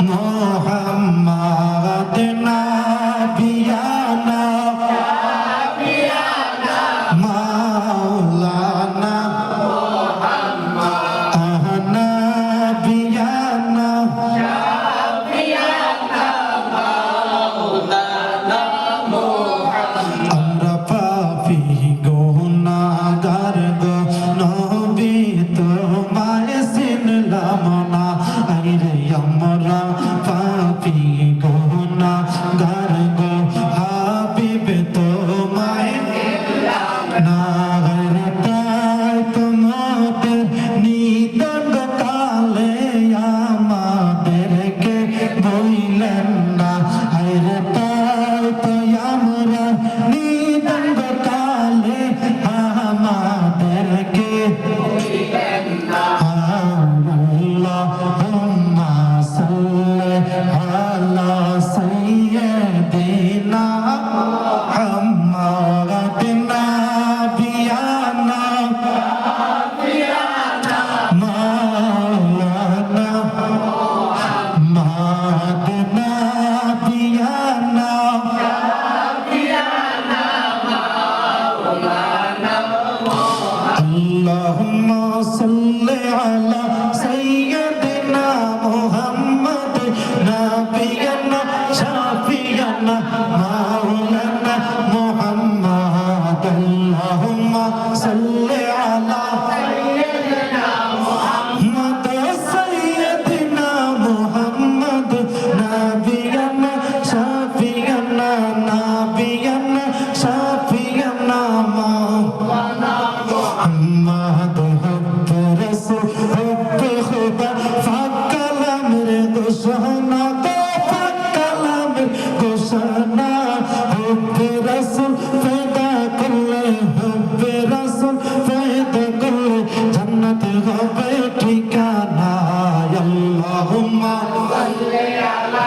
মোহাম্মদ নাবিয়ানা মাওলানা নাবিয়ানা আমরা পাপী গুনাহগার গো নবী তোমায় চিনলাম না আইরে আমরা পাপী গুনাহগার গো হাবিব তোমায় না তাই তোমাদের নিদন কালে আমাদেরকে বইলেন না আইরে তাই তো আমরা নিদন কালে আমাদেরকে বইলেন না আল্লাহুম্মা সাল্লি আলা সাইয়্যিদিনা মুহাম্মাদিন নাবিয়ানা মাওলানা মুহাম্মাদিন নাবিয়ানা اللهم صل على سيدنا محمد نبينا شفيعنا مولانا محمد اللهم صل على سيدنا محمد سيدنا محمد نبينا شفيعنا نبينا شفيعنا مولانا محمد حب رسول حب خدا فكلامر ঘোষণা তো ফকলামের ঘোষণা حب رسول ফয়দা করলে حب رسول ফয়দা করলে জান্নাতে হবে ঠিকানা আল্লাহুম্মা সাল্লি আলা